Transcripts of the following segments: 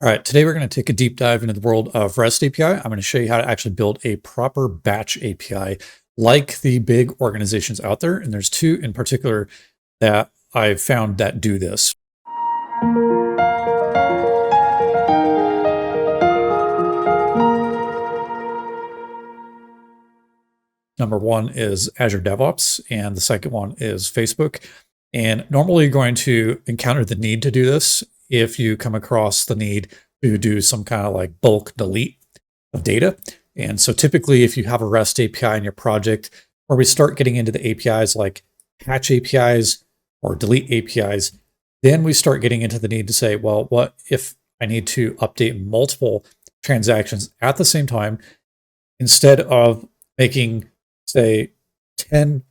All right, today we're going to take a deep dive into the world of REST API. I'm going to show you how to actually build a proper batch API like the big organizations out there. And there's two in particular that I've found that do this. Number one is Azure DevOps, and the second one is Facebook. And normally you're going to encounter the need to do this if you come across the need to do some kind of like bulk delete of data. And so typically if you have a REST API in your project, where we start getting into the APIs like patch APIs or delete APIs, then we start getting into the need to say, well, what if I need to update multiple transactions at the same time instead of making, say, 10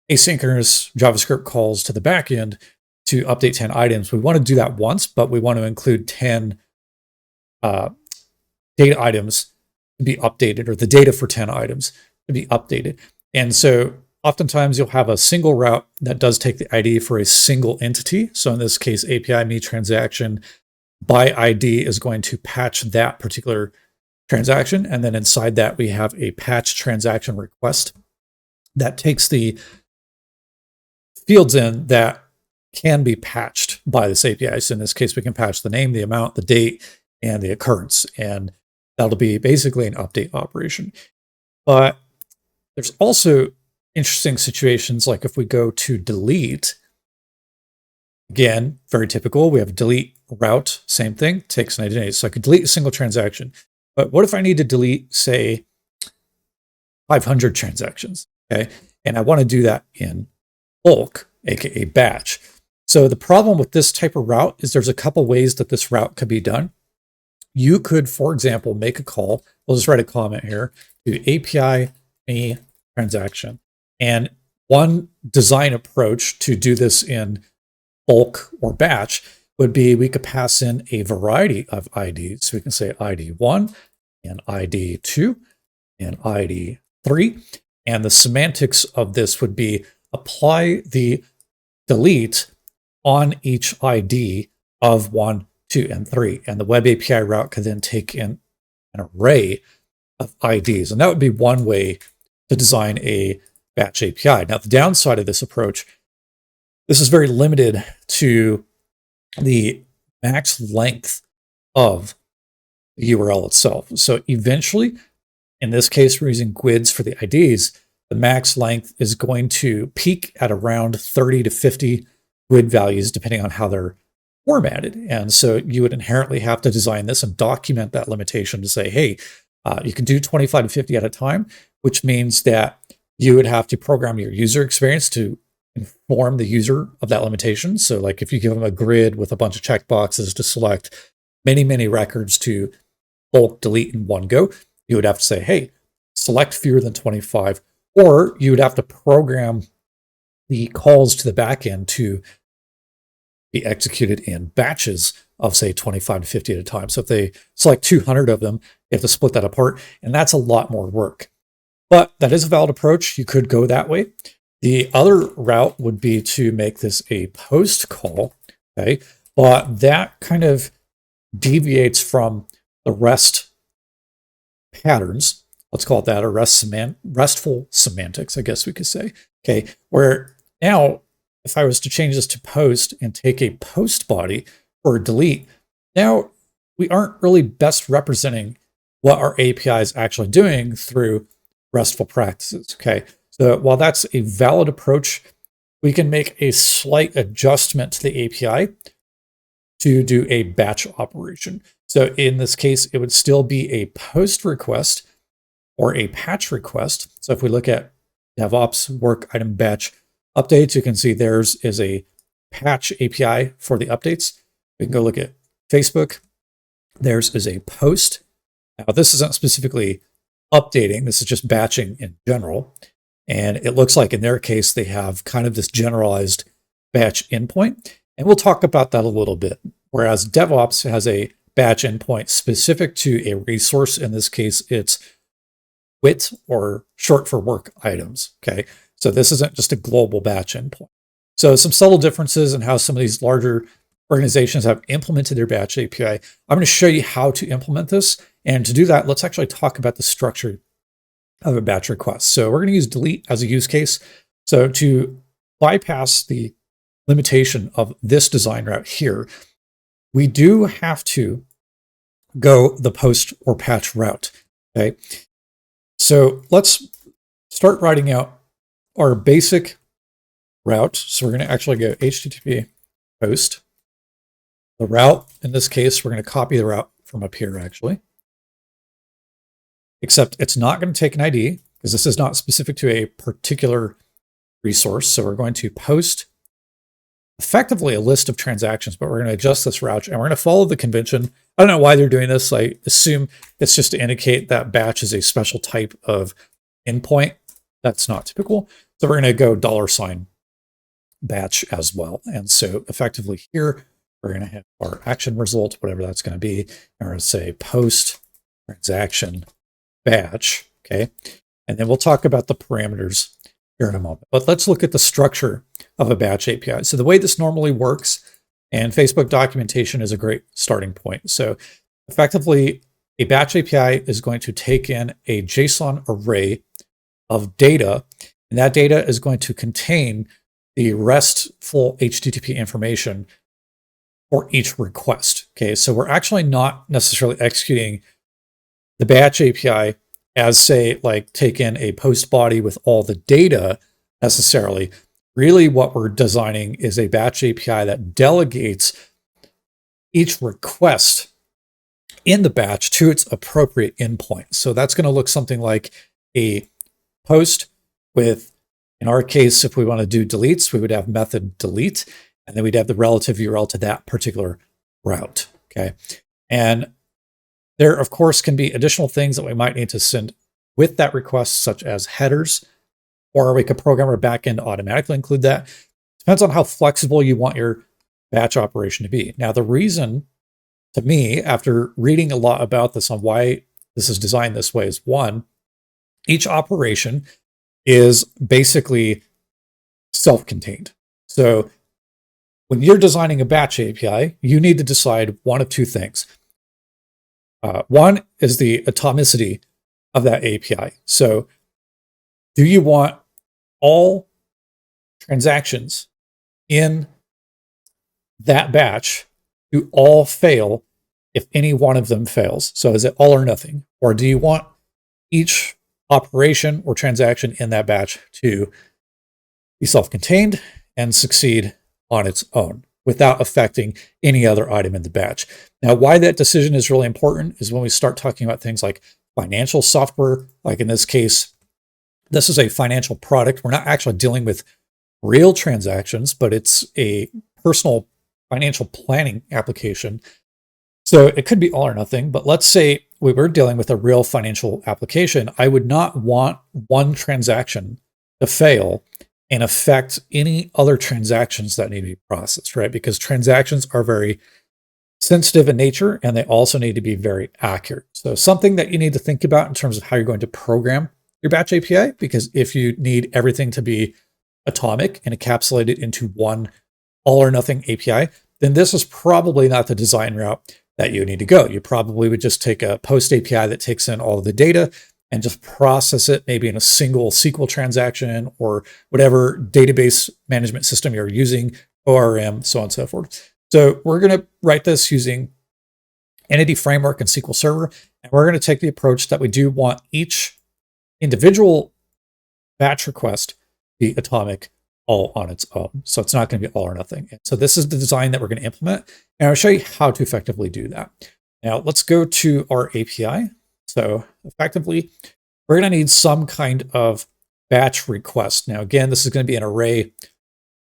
asynchronous JavaScript calls to the backend to update 10 items. We want to do that once, but we want to include 10 data items to be updated, or the data for 10 items to be updated. And so oftentimes you'll have a single route that does take the ID for a single entity. So in this case, API me transaction by ID is going to patch that particular transaction. And then inside that, we have a patch transaction request that takes the fields in that can be patched by this API. So in this case, we can patch the name, the amount, the date, and the occurrence. And that'll be basically an update operation. But there's also interesting situations like if we go to delete, again, very typical. We have delete route, same thing, takes 90 days. So I could delete a single transaction. But what if I need to delete, say, 500 transactions? Okay. And I want to do that in bulk, aka batch. So the problem with this type of route is there's a couple ways that this route could be done. You could, for example, make a call. We'll just write a comment here to API me transaction. And one design approach to do this in bulk or batch would be we could pass in a variety of IDs. So we can say ID 1 and ID 2 and ID 3. And the semantics of this would be apply the delete on each ID of 1, 2, and 3. And the web API route could then take in an array of IDs. And that would be one way to design a batch API. Now, the downside of this approach, this is very limited to the max length of the URL itself. So eventually, in this case, we're using GUIDs for the IDs. The max length is going to peak at around 30 to 50 GUID values, depending on how they're formatted. And so you would inherently have to design this and document that limitation to say, hey, you can do 25 to 50 at a time, which means that you would have to program your user experience to inform the user of that limitation. So like if you give them a grid with a bunch of checkboxes to select many, many records to bulk delete in one go, you would have to say, hey, select fewer than 25, or you would have to program the calls to the backend to be executed in batches of, say, 25 to 50 at a time. So if they select 200 of them, you have to split that apart, and that's a lot more work. But that is a valid approach. You could go that way. The other route would be to make this a post call, okay? But that kind of deviates from the REST patterns. Let's call it that, or RESTful semantics, I guess we could say, okay? Where now, if I was to change this to post and take a post body or delete, now we aren't really best representing what our API is actually doing through RESTful practices, okay? So while that's a valid approach, we can make a slight adjustment to the API to do a batch operation. So in this case, it would still be a post request or a patch request. So if we look at DevOps work item batch updates, you can see theirs is a patch API for the updates. We can go look at Facebook. Theirs is a post. Now, this isn't specifically updating. This is just batching in general. And it looks like in their case, they have kind of this generalized batch endpoint. And we'll talk about that a little bit. Whereas DevOps has a batch endpoint specific to a resource. In this case, it's WIT, or short for work items. Okay. So this isn't just a global batch endpoint. So some subtle differences in how some of these larger organizations have implemented their batch API. I'm going to show you how to implement this. And to do that, let's actually talk about the structure of a batch request. So we're going to use delete as a use case. So to bypass the limitation of this design route here, we do have to go the post or patch route. Okay. So let's start writing out our basic route. So we're going to actually go HTTP post. The route, in this case, we're going to copy the route from up here, actually. Except it's not going to take an ID because this is not specific to a particular resource. So we're going to post effectively a list of transactions, but we're going to adjust this route and we're going to follow the convention. I don't know why they're doing this. I assume it's just to indicate that batch is a special type of endpoint. That's not typical. So we're going to go $ batch as well. And so effectively here, we're going to have our action result, whatever that's going to be. And we're going to say post transaction batch. Okay. And then we'll talk about the parameters here in a moment. But let's look at the structure of a batch API. So the way this normally works, and Facebook documentation is a great starting point. So effectively, a batch API is going to take in a JSON array of data, and that data is going to contain the RESTful HTTP information for each request. Okay, so we're actually not necessarily executing the batch API as, say, like take in a post body with all the data necessarily. Really what we're designing is a batch API that delegates each request in the batch to its appropriate endpoint. So that's going to look something like a post with, in our case, if we want to do deletes, we would have method delete, and then we'd have the relative URL to that particular route. Okay. And there, of course, can be additional things that we might need to send with that request, such as headers, or we could program our backend to automatically include that. Depends on how flexible you want your batch operation to be. Now, the reason to me, after reading a lot about this on why this is designed this way, is one, each operation is basically self-contained. So when you're designing a batch API, you need to decide one of two things. One is the atomicity of that API. So do you want all transactions in that batch to all fail if any one of them fails? So is it all or nothing? Or do you want each operation or transaction in that batch to be self-contained and succeed on its own without affecting any other item in the batch? Now, why that decision is really important is when we start talking about things like financial software, like in this case, this is a financial product. We're not actually dealing with real transactions, but it's a personal financial planning application. So it could be all or nothing, but let's say we were dealing with a real financial application. I would not want one transaction to fail and affect any other transactions that need to be processed, right? Because transactions are very sensitive in nature, and they also need to be very accurate. So something that you need to think about in terms of how you're going to program your batch API, because if you need everything to be atomic and encapsulated into one all or nothing API, then this is probably not the design route that you need to go. You probably would just take a post API that takes in all of the data and just process it maybe in a single SQL transaction or whatever database management system you're using, ORM, so on and so forth. So we're going to write this using Entity Framework and SQL Server, and we're going to take the approach that we do want each individual batch request be atomic all on its own. So it's not going to be all or nothing. And so this is the design that we're going to implement, and I'll show you how to effectively do that. Now let's go to our API. So effectively, we're going to need some kind of batch request. Now, again, this is going to be an array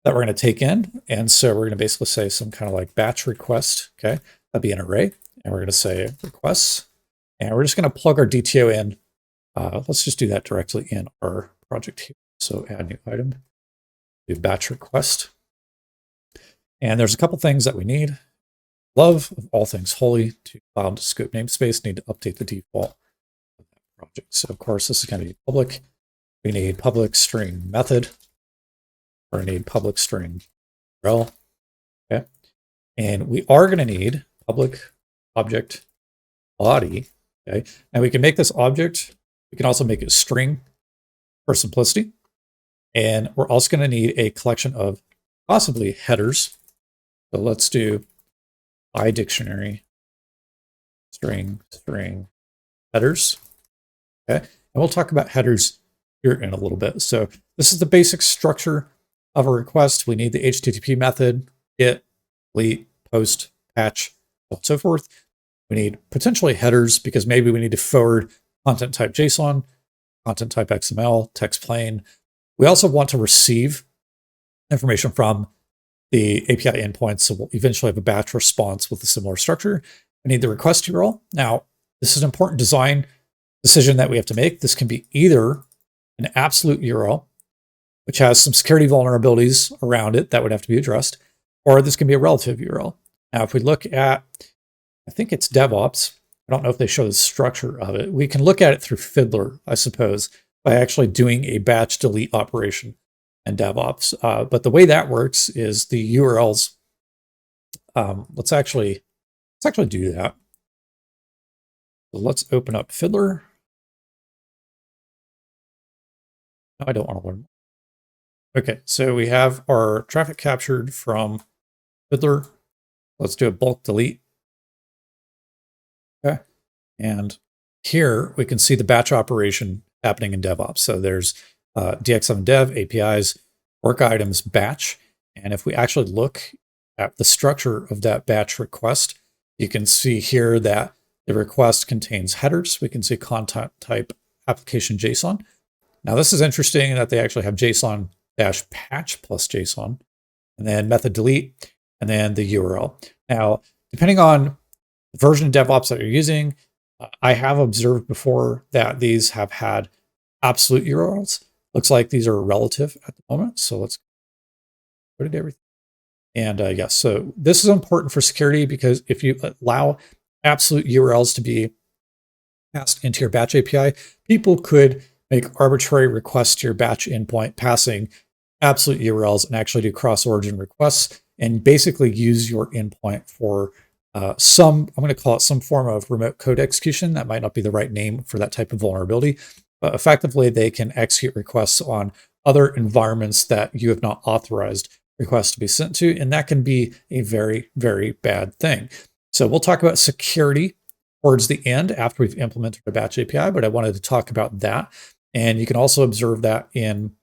that we're going to take in. And so we're going to basically say some kind of like batch request. Okay. That'd be an array. And we're going to say requests. And we're just going to plug our DTO in. Let's just do that directly in our project here. So add new item, do batch request. And there's a couple things that we need. Love of all things holy to file into scope namespace, need to update the default of that project. So of course, this is going to be public. We need public string method, or need public string rel. Okay. And we are going to need public object body. Okay. And we can make this object. We can also make it string for simplicity. And we're also going to need a collection of possibly headers. So let's do iDictionary string headers. Okay. And we'll talk about headers here in a little bit. So this is the basic structure of a request. We need the HTTP method, get, delete, post, patch, so forth. We need potentially headers because maybe we need to forward content type JSON, content type XML, text plain. We also want to receive information from the API endpoints. So we'll eventually have a batch response with a similar structure. We need the request URL. Now, this is an important design decision that we have to make. This can be either an absolute URL, which has some security vulnerabilities around it that would have to be addressed, or this can be a relative URL. Now, if we look at, I think it's DevOps, I don't know if they show the structure of it. We can look at it through Fiddler, I suppose, by actually doing a batch delete operation in DevOps. But the way that works is the URLs. Let's actually do that. So let's open up Fiddler. No, I don't want to learn. Okay, so we have our traffic captured from Fiddler. Let's do a bulk delete. Okay, and here we can see the batch operation happening in DevOps. So there's DX7Dev, APIs, work items, batch. And if we actually look at the structure of that batch request, you can see here that the request contains headers. We can see content type application JSON. Now this is interesting that they actually have JSON-patch plus JSON, and then method delete, and then the URL. Now, depending on the version of DevOps that you're using, I have observed before that these have had absolute URLs. Looks like these are relative at the moment. So let's put it everything. And yes, so this is important for security because if you allow absolute URLs to be passed into your batch API, people could make arbitrary requests to your batch endpoint passing absolute URLs and actually do cross-origin requests and basically use your endpoint for I'm going to call it some form of remote code execution. That might not be the right name for that type of vulnerability, but effectively they can execute requests on other environments that you have not authorized requests to be sent to, and that can be a very, very bad thing. So we'll talk about security towards the end after we've implemented a batch API, but I wanted to talk about that. And you can also observe that in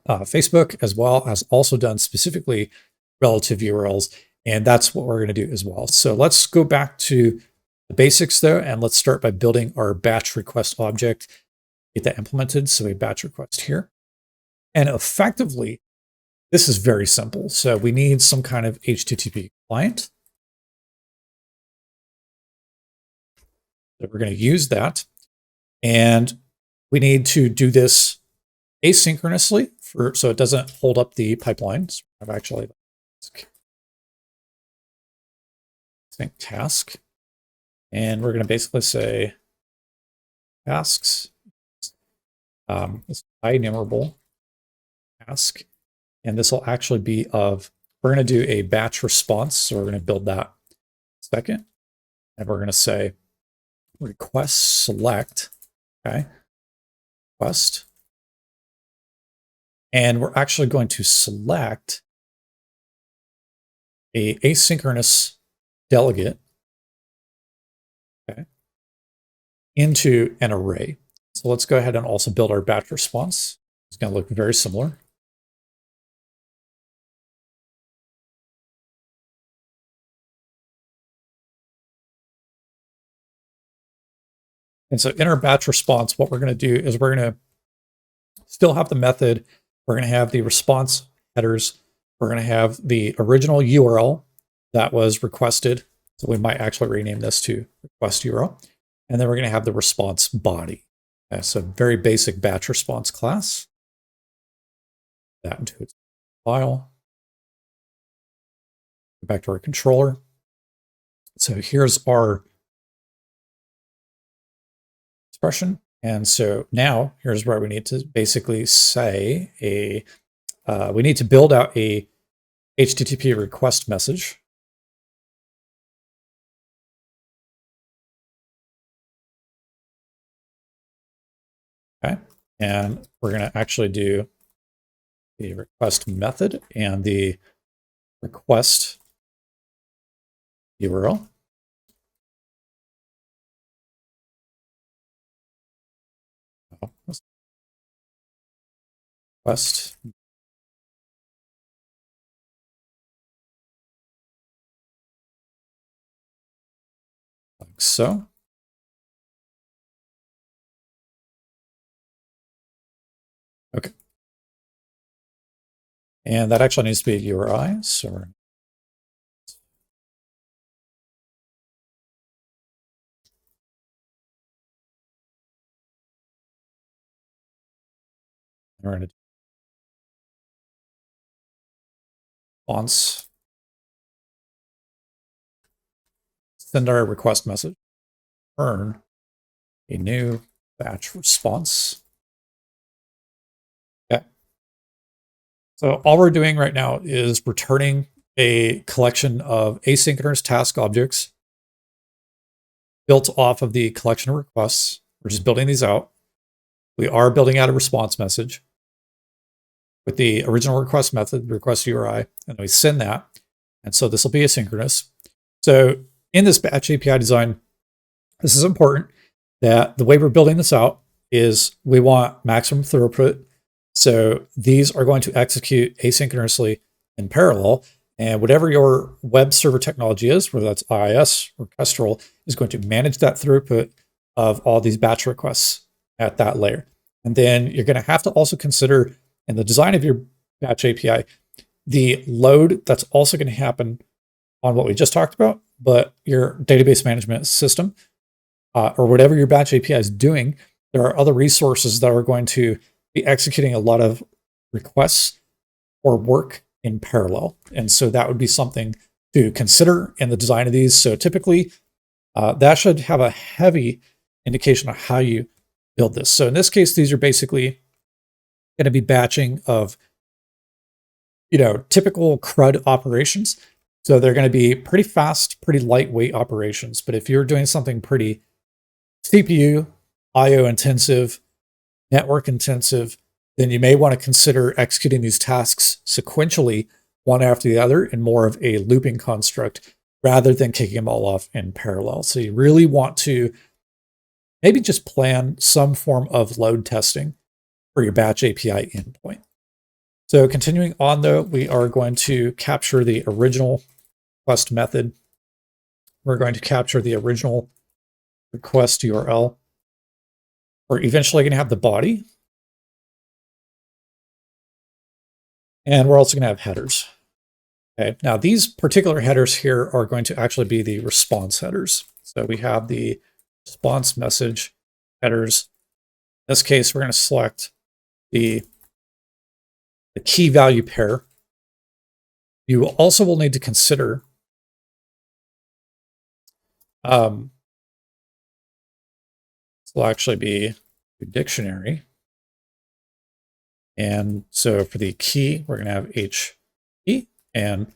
Facebook as well, has also done specifically relative URLs, and that's what we're going to do as well. So let's go back to the basics though, and let's start by building our batch request object, get that implemented. So a batch request here. And effectively, this is very simple. So we need some kind of HTTP client. So we're going to use that. And we need to do this asynchronously so it doesn't hold up the pipelines. I've actually think task. And we're going to basically say tasks, it's enumerable task. And this will actually be we're going to do a batch response. So we're going to build that second. And we're going to say request select, okay, request. And we're actually going to select a asynchronous delegate, okay, into an array. So let's go ahead and also build our batch response. It's going to look very similar. And so in our batch response, what we're going to do is we're going to still have the method. We're going to have the response headers. We're going to have the original URL that was requested. So we might actually rename this to request URL. And then we're going to have the response body. That's a very basic batch response class. That into its file. Go back to our controller. So here's our expression. And so now here's where we need to basically say we need to build out a HTTP request message. And we're going to actually do the request method and the request URL. Request. Like so. Okay. And that actually needs to be a URI. So we're going to response. Send our request message. Earn a new batch response. Okay. So all we're doing right now is returning a collection of asynchronous task objects built off of the collection of requests. We're just building these out. We are building out a response message with the original request method, request URI, and then we send that. And so this will be asynchronous. So in this batch API design, this is important that the way we're building this out is we want maximum throughput. So these are going to execute asynchronously in parallel. And whatever your web server technology is, whether that's IIS or Kestrel, is going to manage that throughput of all these batch requests at that layer. And then you're going to have to also consider in the design of your batch API, the load that's also going to happen on what we just talked about, but your database management system or whatever your batch API is doing, there are other resources that are going to be executing a lot of requests or work in parallel. And so that would be something to consider in the design of these. So typically that should have a heavy indication of how you build this. So in this case, these are basically going to be batching of, typical CRUD operations. So they're going to be pretty fast, pretty lightweight operations. But if you're doing something pretty CPU, IO intensive, network intensive, then you may want to consider executing these tasks sequentially, one after the other, in more of a looping construct rather than kicking them all off in parallel. So you really want to maybe just plan some form of load testing for your batch API endpoint. So continuing on, though, we are going to capture the original request method. We're going to capture the original request URL. We're eventually going to have the body. And we're also going to have headers. Okay, now these particular headers here are going to actually be the response headers. So we have the response message headers. In this case, we're going to select the key value pair. You also will need to consider this will actually be a dictionary. And so for the key, we're going to have H key, and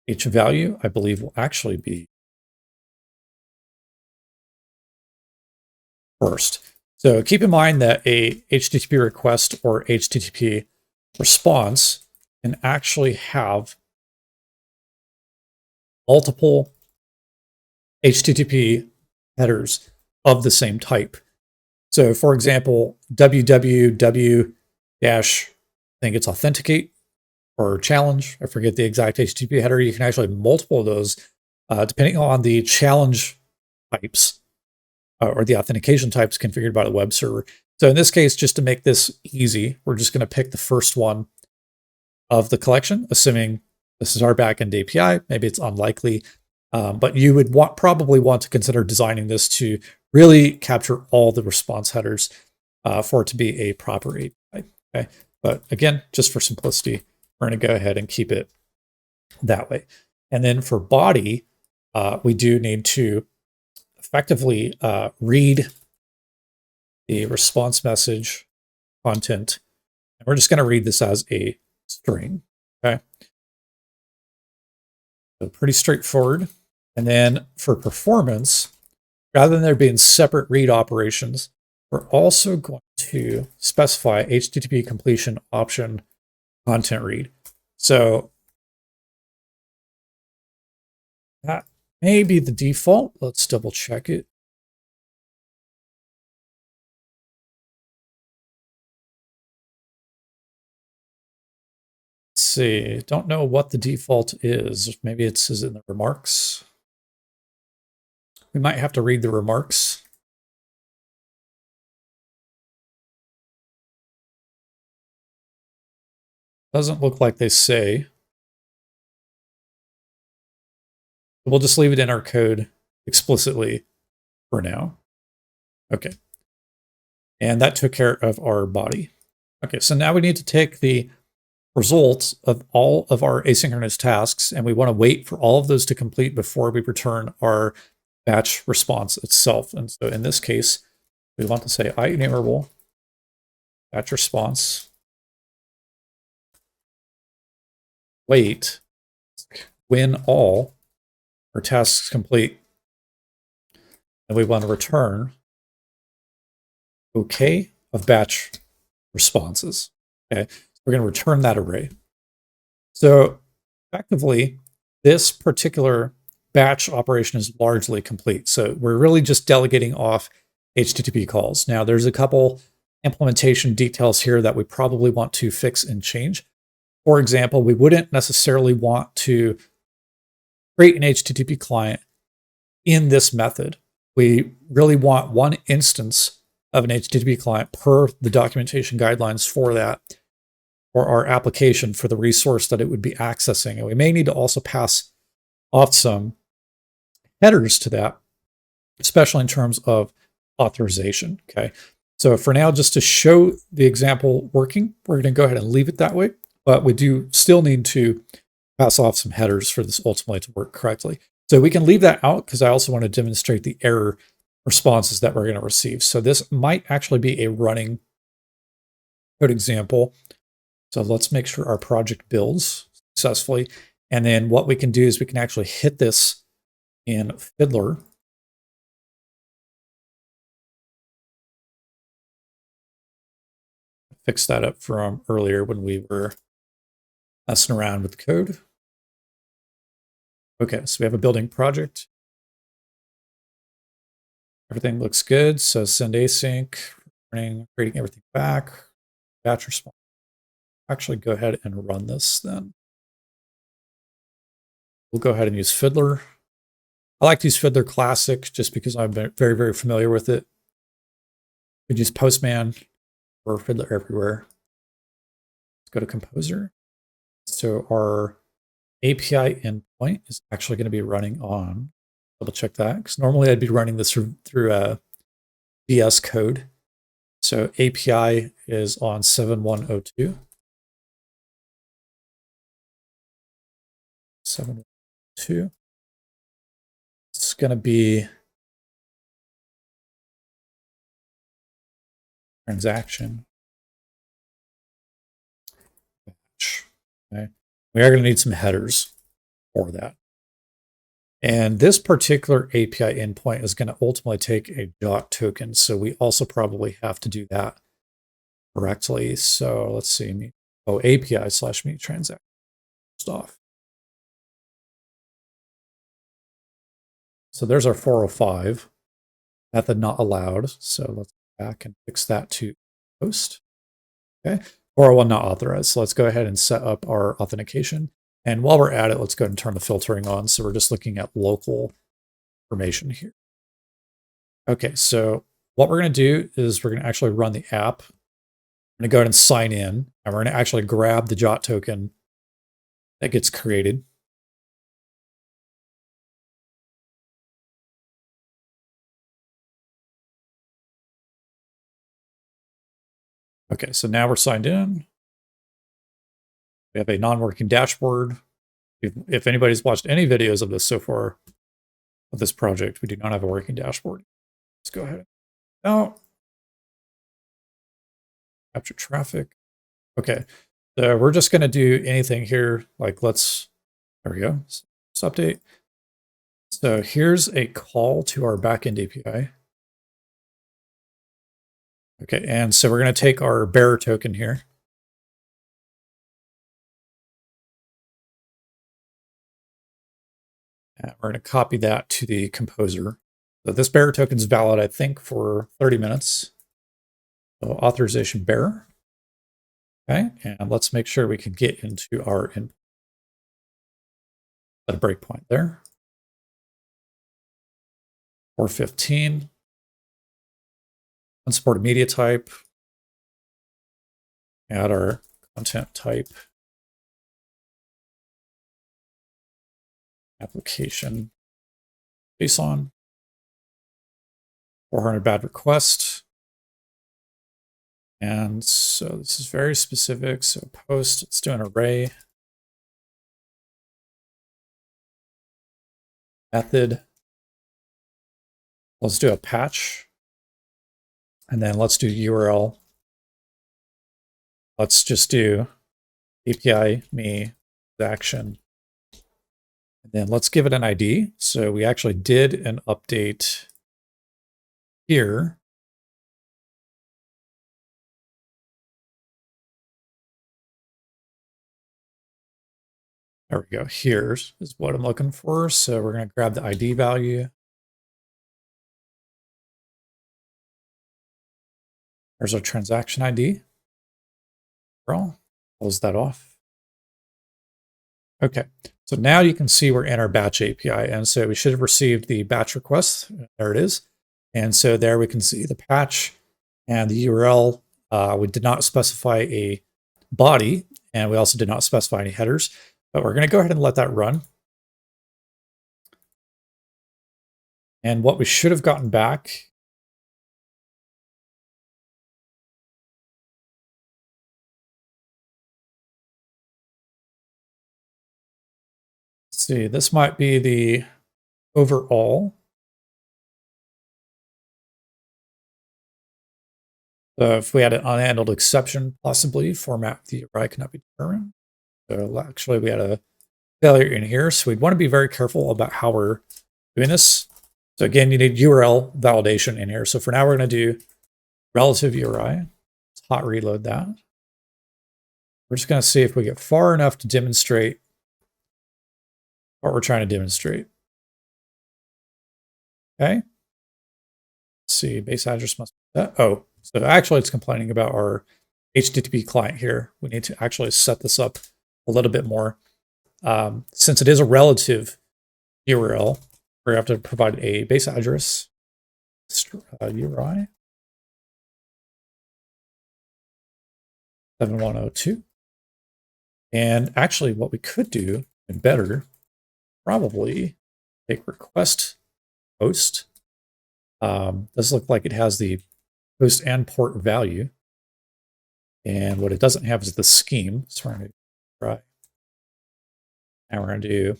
H value, I believe, will actually be first. So keep in mind that a HTTP request or HTTP response can actually have multiple HTTP headers of the same type. So for example, www dash, I think it's authenticate or challenge. I forget the exact HTTP header. You can actually have multiple of those depending on the challenge types or the authentication types configured by the web server. So in this case, just to make this easy, we're just going to pick the first one of the collection, assuming this is our backend API. Maybe it's unlikely, but you would probably want to consider designing this to really capture all the response headers for it to be a proper API. Okay, but again, just for simplicity, we're going to go ahead and keep it that way. And then for body, we do need to effectively read the response message content. And we're just going to read this as a string. Okay, so pretty straightforward. And then for performance, rather than there being separate read operations, We're also going to specify HTTP completion option content read. So that may be the default. Let's double check it. Let's see. Don't know what the default is. Maybe it says in the remarks. We might have to read the remarks. Doesn't look like they say. We'll just leave it in our code explicitly for now. Okay. And that took care of our body. Okay, so now we need to take the results of all of our asynchronous tasks, and we want to wait for all of those to complete before we return our batch response itself. And so in this case, we want to say IEnumerable batch response wait when all our tasks complete. And we want to return OK of batch responses. Okay, we're going to return that array. So effectively, this particular batch operation is largely complete. So we're really just delegating off HTTP calls. Now, there's a couple implementation details here that we probably want to fix and change. For example, we wouldn't necessarily want to create an HTTP client in this method. We really want one instance of an HTTP client per the documentation guidelines for that, or our application for the resource that it would be accessing. And we may need to also pass off some headers to that, especially in terms of authorization. Okay. So for now, just to show the example working, we're going to go ahead and leave it that way. But we do still need to pass off some headers for this ultimately to work correctly. So we can leave that out because I also want to demonstrate the error responses that we're going to receive. So this might actually be a running code example. So let's make sure our project builds successfully. And then what we can do is we can actually hit this in Fiddler. Fix that up from earlier when we were messing around with the code. Okay, so we have a building project. Everything looks good. So send async, creating everything back, batch response. Actually, go ahead and run this then. We'll go ahead and use Fiddler. I like to use Fiddler Classic just because I'm very, very familiar with it. You could use Postman or Fiddler everywhere. Let's go to Composer. So our API endpoint is actually going to be running on, double check that, because normally I'd be running this through VS Code. So API is on 7102. 712. It's going to be transaction batch. Okay. We are going to need some headers for that. And this particular API endpoint is going to ultimately take a JOT token. So we also probably have to do that correctly. So let's see. Oh, API/me transaction stuff. So there's our 405 method not allowed. So let's go back and fix that to post. Okay. 401 not authorized. So let's go ahead and set up our authentication. And while we're at it, let's go ahead and turn the filtering on. So we're just looking at local information here. Okay, so what we're going to do is we're going to actually run the app. I'm going to go ahead and sign in, and we're going to actually grab the JOT token that gets created. Okay, so now we're signed in. We have a non-working dashboard. If anybody's watched any videos of this so far, of this project, we do not have a working dashboard. Let's go ahead. Now, capture traffic. Okay, so we're just going to do anything here. Like there we go. Let's update. So here's a call to our backend API. Okay, and so we're going to take our bearer token here. And we're going to copy that to the composer. So this bearer token is valid, I think, for 30 minutes. So authorization bearer. Okay, and let's make sure we can get into our input. Set a breakpoint there. 415. Unsupported media type. Add our content type. Application. JSON. 400 bad request. And so this is very specific. So post, let's do an array. Method. Let's do a patch. And then let's do URL. Let's just do API me action. And then let's give it an ID. So we actually did an update here. There we go. Here's what I'm looking for. So we're going to grab the ID value. There's our transaction ID. Close that off. Okay, so now you can see we're in our batch API. And so we should have received the batch request. There it is. And so there we can see the patch and the URL. We did not specify a body, and we also did not specify any headers. But we're going to go ahead and let that run. And what we should have gotten back see, this might be the overall. So if we had an unhandled exception, possibly format the URI cannot be determined. So actually we had a failure in here. So we'd want to be very careful about how we're doing this. So again, you need URL validation in here. So for now, we're going to do relative URI. Let's hot reload that. We're just going to see if we get far enough to demonstrate what we're trying to demonstrate. Okay. Let's see, base address must be that. Oh, so actually it's complaining about our HTTP client here. We need to actually set this up a little bit more. Since it is a relative URL, we have to provide a base address URI 7102. And actually what we could do, and better, probably take request host. Does look like it has the host and port value. And what it doesn't have is the scheme. So we're going to try. Now we're going to do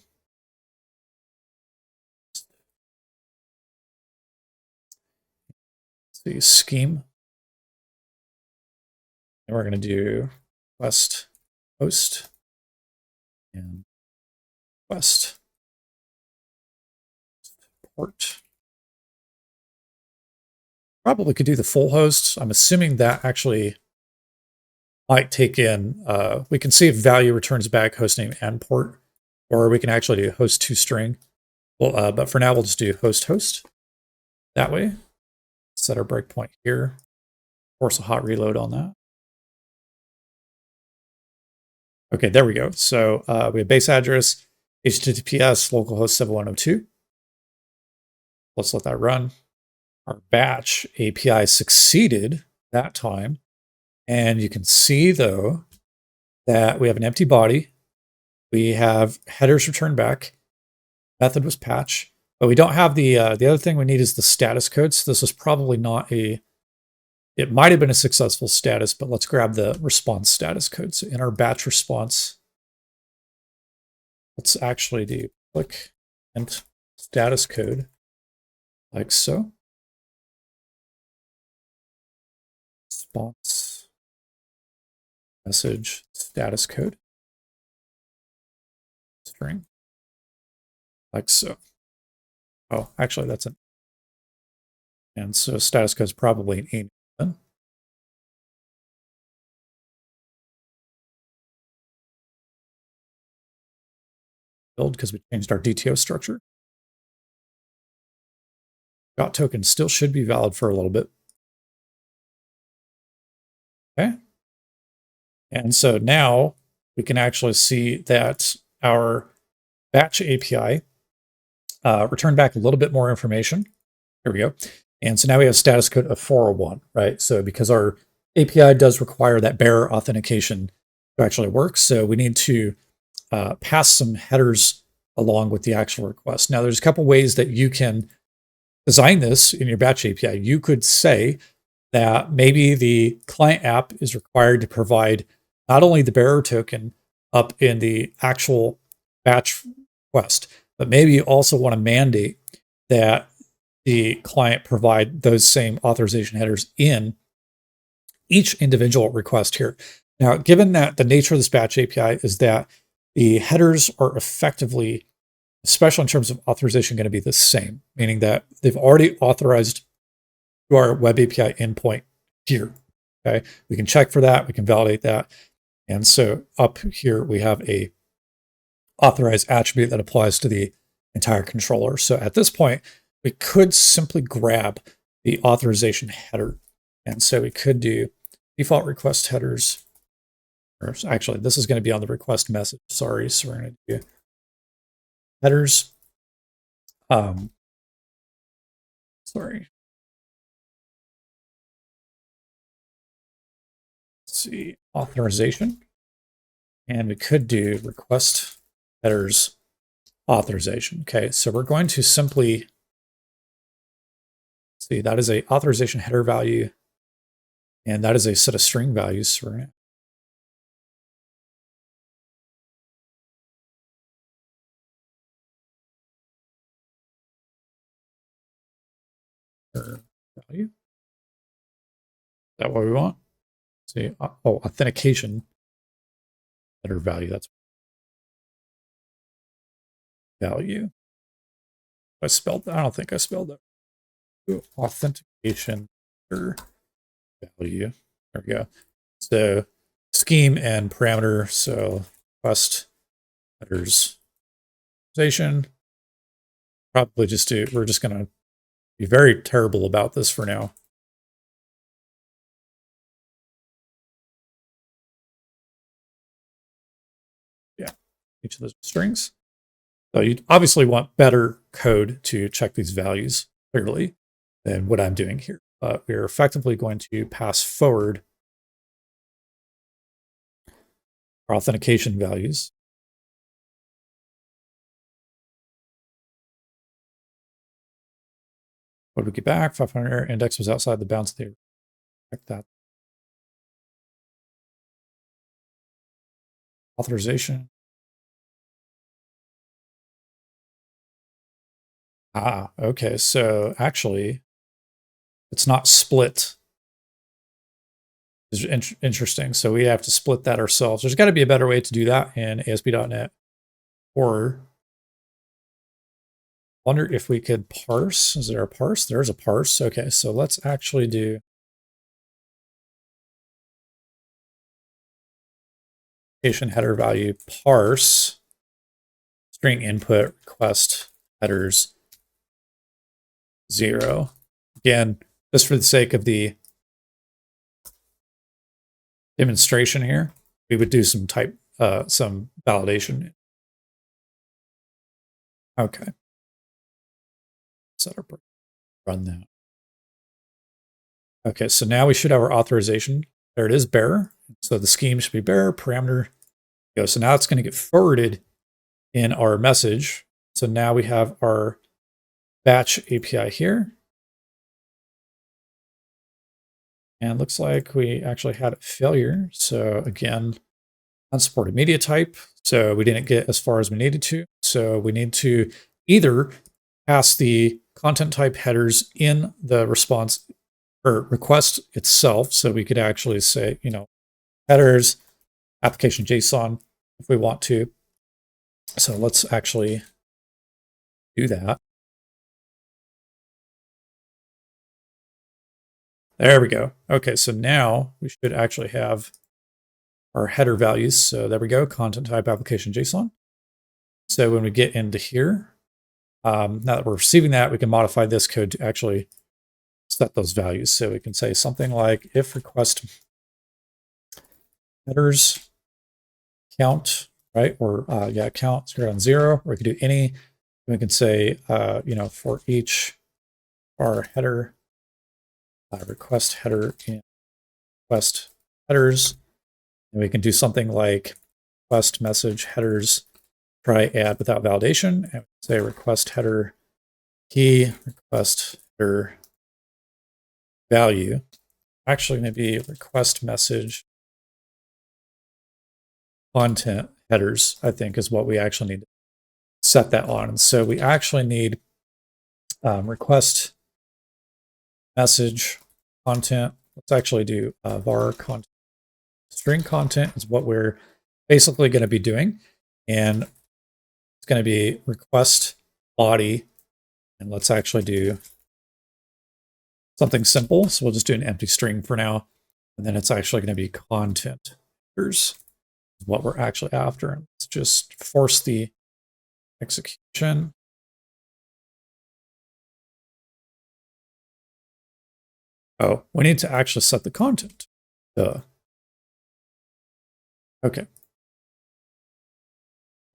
the scheme. And we're going to do request host and request port. Probably could do the full host. I'm assuming that actually might take in, we can see if value returns back hostname and port, or we can actually do host to string. Well, but for now, we'll just do host. That way, set our breakpoint here. Force a hot reload on that. Okay, there we go. So we have base address, HTTPS, localhost 7102. Let's let that run. Our batch API succeeded that time. And you can see, though, that we have an empty body. We have headers returned back. Method was patch. But we don't have the other thing we need is the status code. So this was probably not a, it might have been a successful status, but let's grab the response status code. So in our batch response, let's actually do click and status code like so. Response message status code string like so. Oh, actually that's an, and so status code is probably an 8. build because we changed our DTO structure. Dot token still should be valid for a little bit. Okay. And so now we can actually see that our batch API returned back a little bit more information. Here we go. And so now we have status code of 401, right? So because our API does require that bearer authentication to actually work, so we need to pass some headers along with the actual request. Now, there's a couple ways that you can design this in your batch API. You could say that maybe the client app is required to provide not only the bearer token up in the actual batch request, but maybe you also want to mandate that the client provide those same authorization headers in each individual request here. Now, given that the nature of this batch API is that the headers are effectively, especially in terms of authorization, going to be the same, meaning that they've already authorized to our web API endpoint here. Okay, we can check for that, we can validate that. And so up here, we have a authorized attribute that applies to the entire controller. So at this point, we could simply grab the authorization header. And so we could do default request headers. Or actually, this is going to be on the request message. Sorry, so we're going to do headers. Sorry. Let's see, authorization. And we could do request headers authorization. Okay, so we're going to simply see that is a authorization header value, and that is a set of string values. For value. Is that what we want? See, oh, authentication header value. That's value. I spelled that. I don't think I spelled that. Ooh, authentication header value. There we go. So scheme and parameter. So request headers authorization. Probably just do. We're just going to be very terrible about this for now. Yeah, each of those strings. So you obviously want better code to check these values clearly than what I'm doing here. But we're effectively going to pass forward our authentication values. What did we get back? 500 index was outside the bounds. They check that. Authorization. Ah, okay. So actually, it's not split. It's interesting. So we have to split that ourselves. There's got to be a better way to do that in ASP.NET. Or wonder if we could parse. Is there a parse? There's a parse. Okay, so let's actually do header value parse string input request headers 0. Again, just for the sake of the demonstration here, we would do some some validation. Okay. Set up, run that. Okay, so now we should have our authorization. There it is, bearer. So the scheme should be bearer, parameter. Go. So now it's going to get forwarded in our message. So now we have our batch API here. And it looks like we actually had a failure. So again, unsupported media type. So we didn't get as far as we needed to. So we need to either pass the content type headers in the response or request itself. So we could actually say, headers, application JSON if we want to. So let's actually do that. There we go. Okay, so now we should actually have our header values. So there we go, content type application JSON. So when we get into here, now that we're receiving that, we can modify this code to actually set those values. So we can say something like if request headers count, right? Or yeah, count 0 on 0, or we can do any. We can say, for each our header, request header in request headers, and we can do something like request message headers try add without validation, and say request header key request header value. Actually, maybe request message content headers, I think, is what we actually need to set that on. And so we actually need request message content. Let's actually do var content. String content is what we're basically going to be doing. And it's going to be request body. And let's actually do something simple. So we'll just do an empty string for now. And then it's actually going to be content headers, what we're actually after. And let's just force the execution. Oh, we need to actually set the content. Duh. Okay.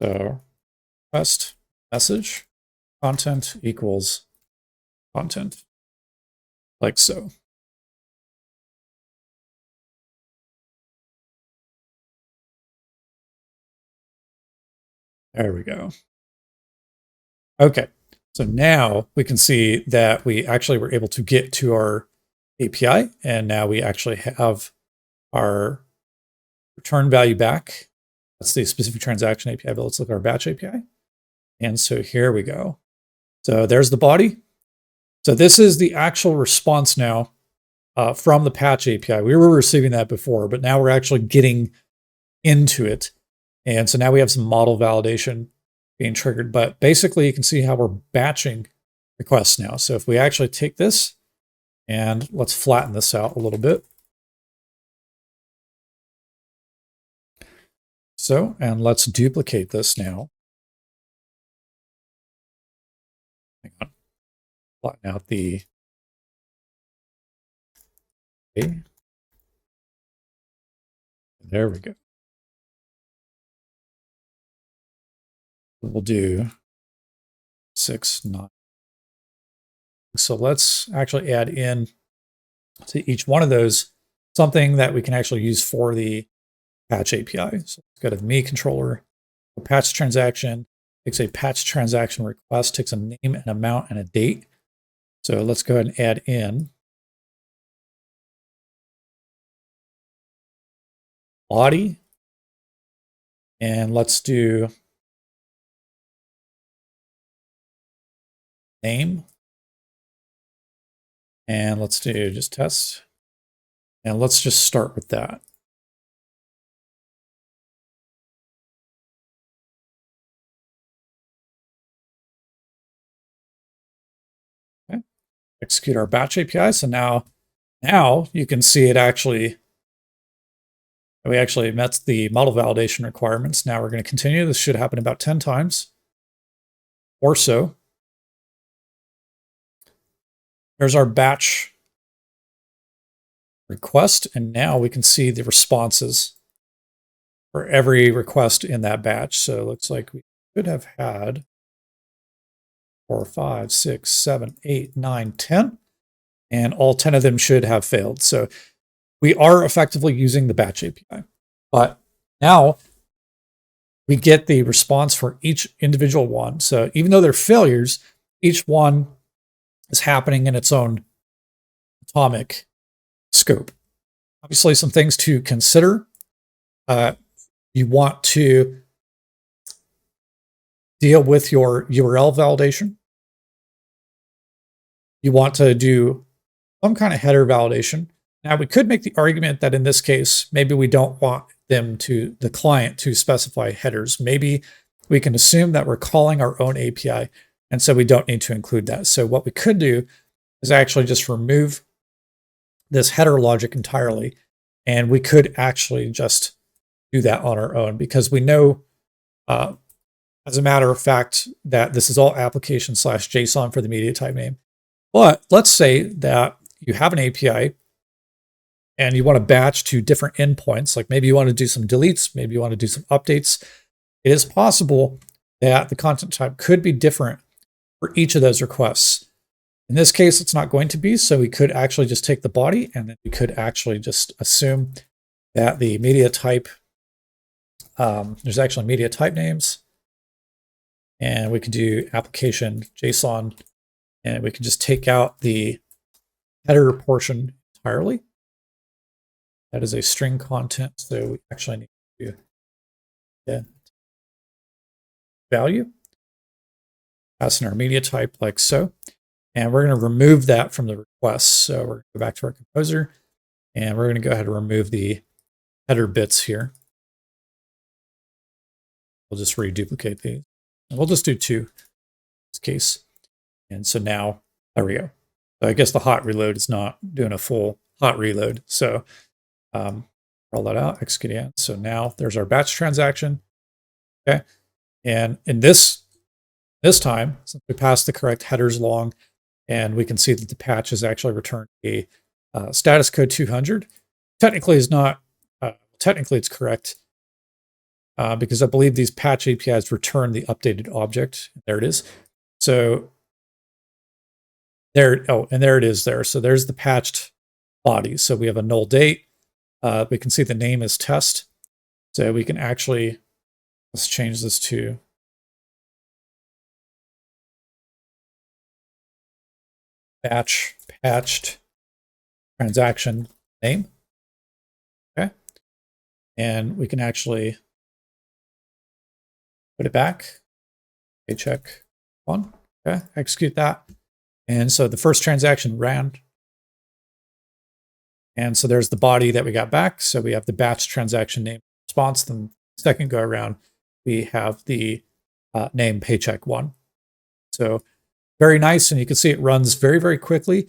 So request message content equals content, like so. There we go. Okay, so now we can see that we actually were able to get to our API, and now we actually have our return value back. That's the specific transaction API, but let's look at our batch API. And so here we go. So there's the body. So this is the actual response now from the patch API. We were receiving that before, but now we're actually getting into it. And so now we have some model validation being triggered. But basically, you can see how we're batching requests now. So if we actually take this and let's flatten this out a little bit. So, and let's duplicate this now. Hang on. Flatten out the... Okay. There we go. We'll do 6, 9. So let's actually add in to each one of those something that we can actually use for the patch API. So let's go to the me controller, a patch transaction, takes a patch transaction request, takes a name, an amount, and a date. So let's go ahead and add in body. And let's do name. And let's do just test. And let's just start with that. Okay. Execute our batch API. So now you can see it actually, we actually met the model validation requirements. Now we're going to continue. This should happen about 10 times or so. There's our batch request, and now we can see the responses for every request in that batch. So it looks like we should have had 4, 5, 6, 7, 8, 9, 10, and all 10 of them should have failed. So we are effectively using the batch API. But now we get the response for each individual one. So even though they're failures, each one is happening in its own atomic scope. Obviously, some things to consider. You want to deal with your URL validation. You want to do some kind of header validation. Now, we could make the argument that in this case, maybe we don't want the client to specify headers. Maybe we can assume that we're calling our own API, and so we don't need to include that. So what we could do is actually just remove this header logic entirely, and we could actually just do that on our own, because we know as a matter of fact, that this is all application/JSON for the media type name. But let's say that you have an API and you want to batch to different endpoints, like maybe you want to do some deletes, maybe you want to do some updates. It is possible that the content type could be different for each of those requests. In this case, it's not going to be, so we could actually just take the body and then we could actually just assume that the media type, there's actually media type names, and we could do application JSON, and we can just take out the header portion entirely. That is a string content, so we actually need to get value. Pass in our media type like so. And we're going to remove that from the request. So we're going to go back to our composer, and we're going to go ahead and remove the header bits here. We'll just reduplicate these. And we'll just do 2 in this case. And so now, there we go. So I guess the hot reload is not doing a full hot reload. So roll that out, execute again. So now there's our batch transaction. Okay. And in this time, since we passed the correct headers along, and we can see that the patch has actually returned a status code 200. Technically, is not. Technically, it's correct because I believe these patch APIs return the updated object. There it is. So there. Oh, and there it is. There. So there's the patched body. So we have a null date. We can see the name is test. So we can actually, let's change this to batch patched transaction name. Okay. And we can actually put it back. Okay, check 1. Okay, execute that. And so the first transaction ran. And so there's the body that we got back. So we have the batch transaction name response. Then second go around, we have the name paycheck 1. So very nice. And you can see it runs very, very quickly.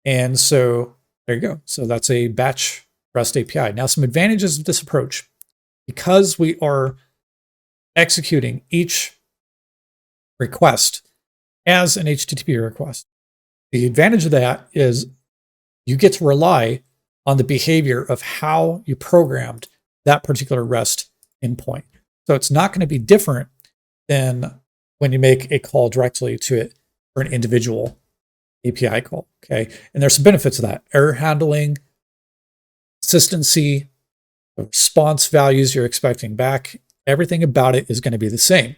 And so there you go. So that's a batch REST API. Now, some advantages of this approach. Because we are executing each request as an HTTP request, the advantage of that is you get to rely on the behavior of how you programmed that particular REST endpoint. So it's not going to be different than when you make a call directly to it for an individual API call. Okay. And there's some benefits of that. Error handling, consistency, the response values you're expecting back, everything about it is going to be the same.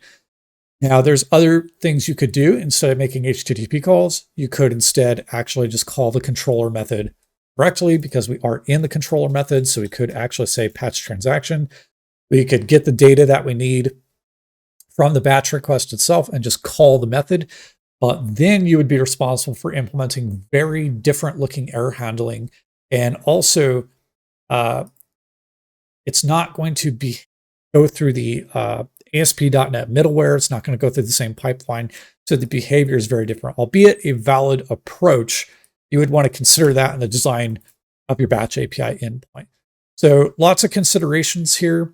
Now, there's other things you could do. Instead of making HTTP calls, you could instead actually just call the controller method directly, because we are in the controller method. So we could actually say patch transaction. We could get the data that we need from the batch request itself and just call the method. But then you would be responsible for implementing very different looking error handling. And also, it's not going to go through the ASP.NET middleware. It's not going to go through the same pipeline. So the behavior is very different, albeit a valid approach. You would want to consider that in the design of your batch API endpoint. So lots of considerations here.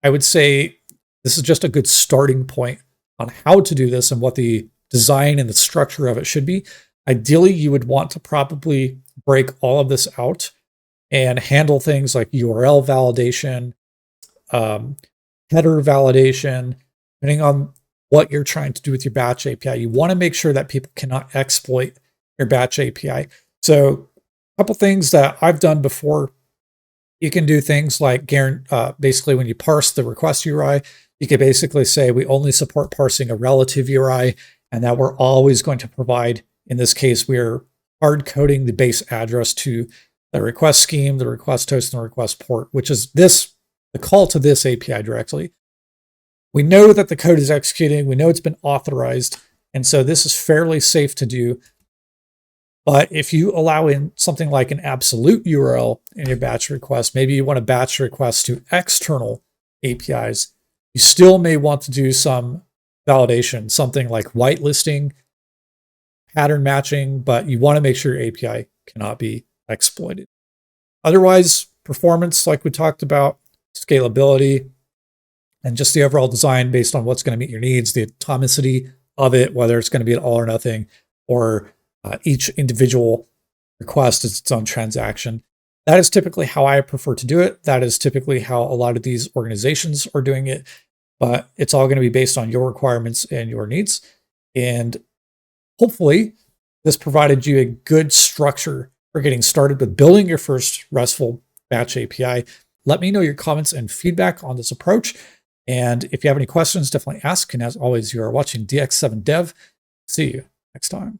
I would say this is just a good starting point on how to do this and what the design and the structure of it should be. Ideally, you would want to probably break all of this out and handle things like URL validation, header validation, depending on what you're trying to do with your batch API. You want to make sure that people cannot exploit your batch API. So a couple things that I've done before, you can do things like basically when you parse the request URI, you could basically say we only support parsing a relative URI, and that we're always going to provide, in this case, we're hard coding the base address to the request scheme, the request host, and the request port, which is the call to this API directly. We know that the code is executing. We know it's been authorized. And so this is fairly safe to do. But if you allow in something like an absolute URL in your batch request, maybe you want to batch requests to external APIs, you still may want to do some validation, something like whitelisting, pattern matching, but you want to make sure your API cannot be exploited. Otherwise, performance, like we talked about, scalability, and just the overall design based on what's going to meet your needs, the atomicity of it, whether it's going to be an all or nothing, or each individual request is its own transaction. That is typically how I prefer to do it. That is typically how a lot of these organizations are doing it, but it's all going to be based on your requirements and your needs. And hopefully this provided you a good structure for getting started with building your first RESTful batch API. Let me know your comments and feedback on this approach. And if you have any questions, definitely ask. And as always, you are watching DX7 Dev. See you next time.